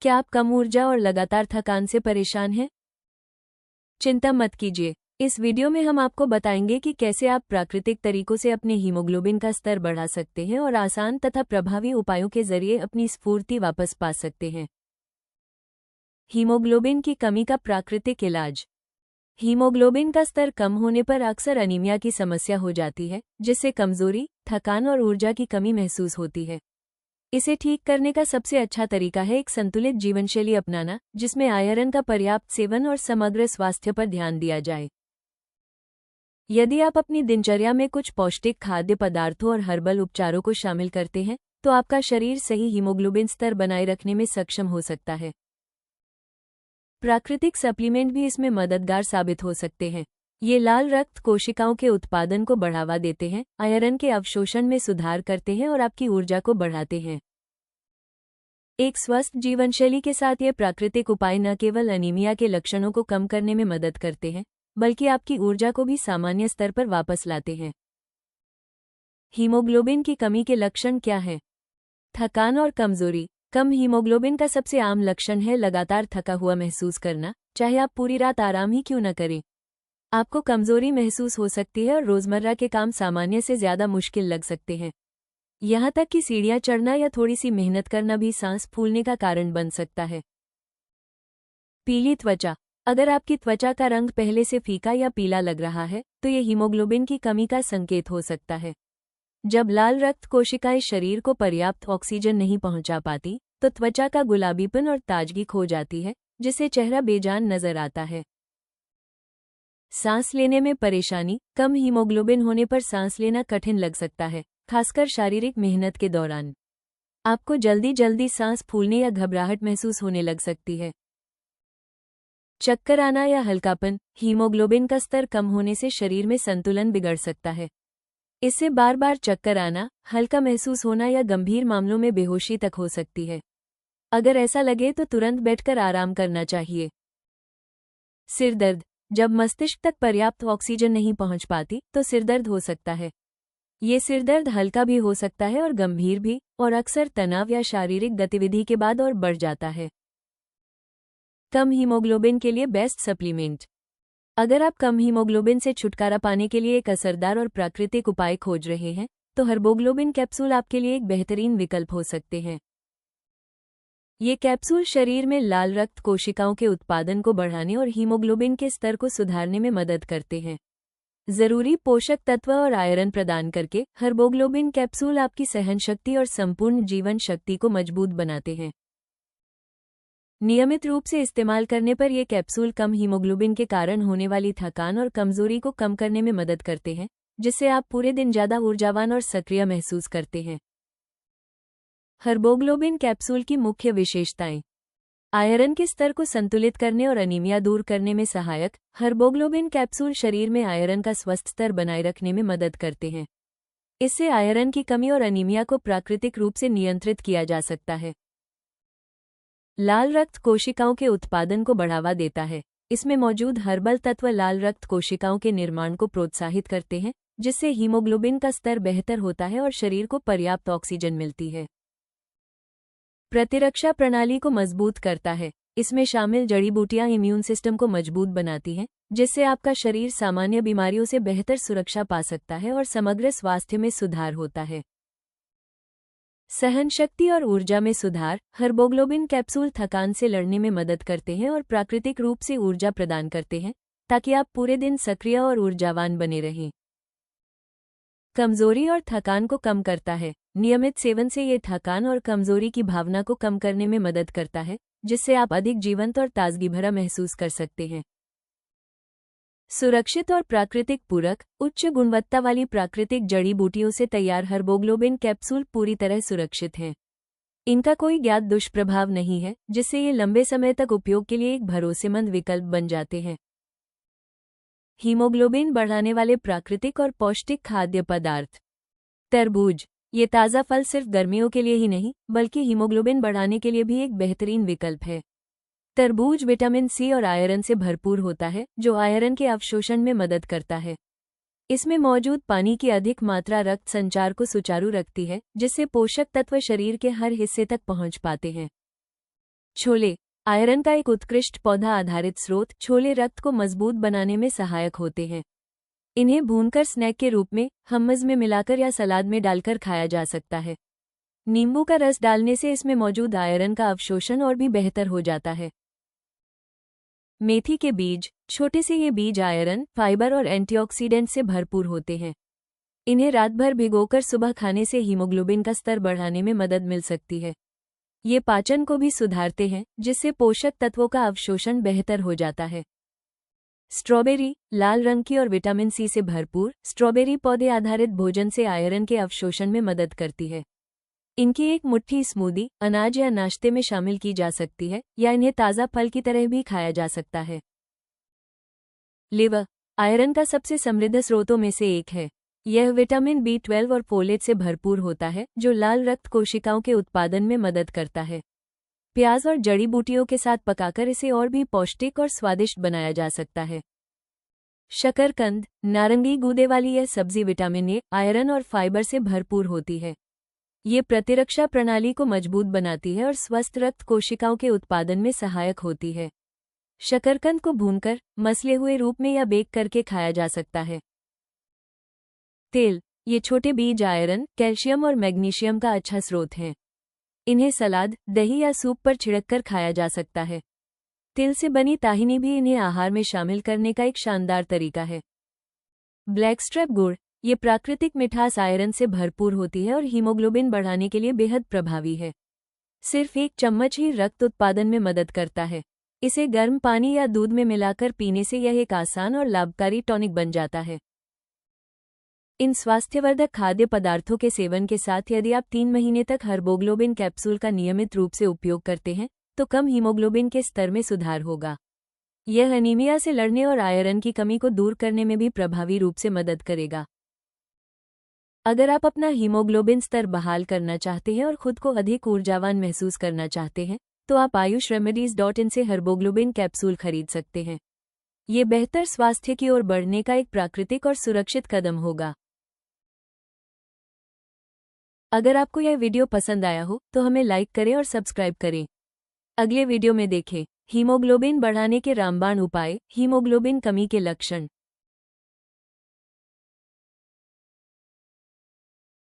क्या आप कम ऊर्जा और लगातार थकान से परेशान हैं? चिंता मत कीजिए। इस वीडियो में हम आपको बताएंगे कि कैसे आप प्राकृतिक तरीकों से अपने हीमोग्लोबिन का स्तर बढ़ा सकते हैं और आसान तथा प्रभावी उपायों के जरिए अपनी स्फूर्ति वापस पा सकते हैं। हीमोग्लोबिन की कमी का प्राकृतिक इलाज। हीमोग्लोबिन का स्तर कम होने पर अक्सर अनीमिया की समस्या हो जाती है, जिससे कमजोरी, थकान और ऊर्जा की कमी महसूस होती है। इसे ठीक करने का सबसे अच्छा तरीका है एक संतुलित जीवनशैली अपनाना, जिसमें आयरन का पर्याप्त सेवन और समग्र स्वास्थ्य पर ध्यान दिया जाए। यदि आप अपनी दिनचर्या में कुछ पौष्टिक खाद्य पदार्थों और हर्बल उपचारों को शामिल करते हैं, तो आपका शरीर सही हीमोग्लोबिन स्तर बनाए रखने में सक्षम हो सकता है। प्राकृतिक सप्लीमेंट भी इसमें मददगार साबित हो सकते हैं। ये लाल रक्त कोशिकाओं के उत्पादन को बढ़ावा देते हैं, आयरन के अवशोषण में सुधार करते हैं और आपकी ऊर्जा को बढ़ाते हैं। एक स्वस्थ जीवनशैली के साथ ये प्राकृतिक उपाय न केवल अनीमिया के लक्षणों को कम करने में मदद करते हैं, बल्कि आपकी ऊर्जा को भी सामान्य स्तर पर वापस लाते हैं। हीमोग्लोबिन की कमी के लक्षण क्या हैं? थकान और कमजोरी। कम हीमोग्लोबिन का सबसे आम लक्षण है लगातार थका हुआ महसूस करना, चाहे आप पूरी रात आराम ही क्यों न करें। आपको कमजोरी महसूस हो सकती है और रोजमर्रा के काम सामान्य से ज्यादा मुश्किल लग सकते हैं। यहाँ तक कि सीढ़ियाँ चढ़ना या थोड़ी सी मेहनत करना भी सांस फूलने का कारण बन सकता है। पीली त्वचा। अगर आपकी त्वचा का रंग पहले से फीका या पीला लग रहा है, तो ये हीमोग्लोबिन की कमी का संकेत हो सकता है। जब लाल रक्त कोशिकाएं शरीर को पर्याप्त ऑक्सीजन नहीं पहुंचा पाती, तो त्वचा का गुलाबीपन और ताजगी खो जाती है, जिससे चेहरा बेजान नजर आता है। सांस लेने में परेशानी। कम हीमोग्लोबिन होने पर सांस लेना कठिन लग सकता है, खासकर शारीरिक मेहनत के दौरान। आपको जल्दी जल्दी सांस फूलने या घबराहट महसूस होने लग सकती है। चक्कर आना या हल्कापन। हीमोग्लोबिन का स्तर कम होने से शरीर में संतुलन बिगड़ सकता है। इससे बार बार चक्कर आना, हल्का महसूस होना या गंभीर मामलों में बेहोशी तक हो सकती है। अगर ऐसा लगे तो तुरंत बैठकर आराम करना चाहिए। सिर दर्द। जब मस्तिष्क तक पर्याप्त ऑक्सीजन नहीं पहुंच पाती, तो सिरदर्द हो सकता है। ये सिरदर्द हल्का भी हो सकता है और गंभीर भी, और अक्सर तनाव या शारीरिक गतिविधि के बाद और बढ़ जाता है। कम हीमोग्लोबिन के लिए बेस्ट सप्लीमेंट। अगर आप कम हीमोग्लोबिन से छुटकारा पाने के लिए एक असरदार और प्राकृतिक उपाय खोज रहे हैं, तो हर्बोग्लोबिन कैप्सूल आपके लिए एक बेहतरीन विकल्प हो सकते हैं। ये कैप्सूल शरीर में लाल रक्त कोशिकाओं के उत्पादन को बढ़ाने और हीमोग्लोबिन के स्तर को सुधारने में मदद करते हैं। जरूरी पोषक तत्व और आयरन प्रदान करके हर्बोग्लोबिन कैप्सूल आपकी सहनशक्ति और संपूर्ण जीवन शक्ति को मजबूत बनाते हैं। नियमित रूप से इस्तेमाल करने पर ये कैप्सूल कम हीमोग्लोबिन के कारण होने वाली थकान और कमजोरी को कम करने में मदद करते हैं, जिससे आप पूरे दिन ज्यादा ऊर्जावान और सक्रिय महसूस करते हैं। हर्बोग्लोबिन कैप्सूल की मुख्य विशेषताएं। आयरन के स्तर को संतुलित करने और अनीमिया दूर करने में सहायक, हर्बोग्लोबिन कैप्सूल शरीर में आयरन का स्वस्थ स्तर बनाए रखने में मदद करते हैं। इससे आयरन की कमी और अनीमिया को प्राकृतिक रूप से नियंत्रित किया जा सकता है। लाल रक्त कोशिकाओं के उत्पादन को बढ़ावा देता है। इसमें मौजूद हर्बल तत्व लाल रक्त कोशिकाओं के निर्माण को प्रोत्साहित करते हैं, जिससे हीमोग्लोबिन का स्तर बेहतर होता है और शरीर को पर्याप्त ऑक्सीजन मिलती है। प्रतिरक्षा प्रणाली को मजबूत करता है। इसमें शामिल जड़ी बूटियां इम्यून सिस्टम को मजबूत बनाती हैं, जिससे आपका शरीर सामान्य बीमारियों से बेहतर सुरक्षा पा सकता है और समग्र स्वास्थ्य में सुधार होता है। सहनशक्ति और ऊर्जा में सुधार। हर्बोग्लोबिन कैप्सूल थकान से लड़ने में मदद करते हैं और प्राकृतिक रूप से ऊर्जा प्रदान करते हैं, ताकि आप पूरे दिन सक्रिय और ऊर्जावान बने रहें। कमजोरी और थकान को कम करता है। नियमित सेवन से ये थकान और कमजोरी की भावना को कम करने में मदद करता है, जिससे आप अधिक जीवंत और ताजगी भरा महसूस कर सकते हैं। सुरक्षित और प्राकृतिक पूरक। उच्च गुणवत्ता वाली प्राकृतिक जड़ी बूटियों से तैयार हर्बोग्लोबिन कैप्सूल पूरी तरह सुरक्षित हैं। इनका कोई ज्ञात दुष्प्रभाव नहीं है, जिससे ये लंबे समय तक उपयोग के लिए एक भरोसेमंद विकल्प बन जाते हैं। हीमोग्लोबिन बढ़ाने वाले प्राकृतिक और पौष्टिक खाद्य पदार्थ। तरबूज। ये ताज़ा फल सिर्फ गर्मियों के लिए ही नहीं, बल्कि हीमोग्लोबिन बढ़ाने के लिए भी एक बेहतरीन विकल्प है। तरबूज विटामिन सी और आयरन से भरपूर होता है, जो आयरन के अवशोषण में मदद करता है। इसमें मौजूद पानी की अधिक मात्रा रक्त संचार को सुचारू रखती है, जिससे पोषक तत्व शरीर के हर हिस्से तक पहुंच पाते हैं। छोले आयरन का एक उत्कृष्ट पौधा आधारित स्रोत। छोले रक्त को मजबूत बनाने में सहायक होते हैं। इन्हें भूनकर स्नैक के रूप में, हमस में मिलाकर या सलाद में डालकर खाया जा सकता है। नींबू का रस डालने से इसमें मौजूद आयरन का अवशोषण और भी बेहतर हो जाता है। मेथी के बीज छोटे से ये बीज आयरन, फाइबर और एंटीऑक्सीडेंट से भरपूर होते हैं। इन्हें रात भर भिगोकर सुबह खाने से हीमोग्लोबिन का स्तर बढ़ाने में मदद मिल सकती है। ये पाचन को भी सुधारते हैं, जिससे पोषक तत्वों का अवशोषण बेहतर हो जाता है। स्ट्रॉबेरी लाल रंग की और विटामिन सी से भरपूर। स्ट्रॉबेरी पौधे आधारित भोजन से आयरन के अवशोषण में मदद करती है। इनकी एक मुट्ठी स्मूदी, अनाज या नाश्ते में शामिल की जा सकती है, या इन्हें ताज़ा फल की तरह भी खाया जा सकता है। लिवर आयरन का सबसे समृद्ध स्रोतों में से एक है। यह विटामिन B12 और फोलेट से भरपूर होता है, जो लाल रक्त कोशिकाओं के उत्पादन में मदद करता है। प्याज और जड़ी बूटियों के साथ पकाकर इसे और भी पौष्टिक और स्वादिष्ट बनाया जा सकता है। शकरकंद नारंगी गूदे वाली यह सब्जी विटामिन ए, आयरन और फाइबर से भरपूर होती है। ये प्रतिरक्षा प्रणाली को मजबूत बनाती है और स्वस्थ रक्त कोशिकाओं के उत्पादन में सहायक होती है। शकरकंद को भूनकर, मसले हुए रूप में या बेक करके खाया जा सकता है। तेल ये छोटे बीज आयरन, कैल्शियम और मैग्नीशियम का अच्छा स्रोत हैं। इन्हें सलाद, दही या सूप पर छिड़ककर खाया जा सकता है। तिल से बनी ताहिनी भी इन्हें आहार में शामिल करने का एक शानदार तरीका है। ब्लैकस्ट्रैप गुड़ ये प्राकृतिक मिठास आयरन से भरपूर होती है और हीमोग्लोबिन बढ़ाने के लिए बेहद प्रभावी है। सिर्फ एक चम्मच ही रक्त उत्पादन में मदद करता है। इसे गर्म पानी या दूध में मिलाकर पीने से यह एक आसान और लाभकारी टॉनिक बन जाता है। इन स्वास्थ्यवर्धक खाद्य पदार्थों के सेवन के साथ यदि आप 3 महीने तक हर्बोग्लोबिन कैप्सूल का नियमित रूप से उपयोग करते हैं, तो कम हीमोग्लोबिन के स्तर में सुधार होगा। यह एनीमिया से लड़ने और आयरन की कमी को दूर करने में भी प्रभावी रूप से मदद करेगा। अगर आप अपना हीमोग्लोबिन स्तर बहाल करना चाहते हैं और खुद को अधिक ऊर्जावान महसूस करना चाहते हैं, तो आप ayushremedies.in से हर्बोग्लोबिन कैप्सूल खरीद सकते हैं। ये बेहतर स्वास्थ्य की ओर बढ़ने का एक प्राकृतिक और सुरक्षित कदम होगा। अगर आपको यह वीडियो पसंद आया हो तो हमें लाइक करें और सब्सक्राइब करें। अगले वीडियो में देखें हीमोग्लोबिन बढ़ाने के रामबाण उपाय, हीमोग्लोबिन कमी के लक्षण।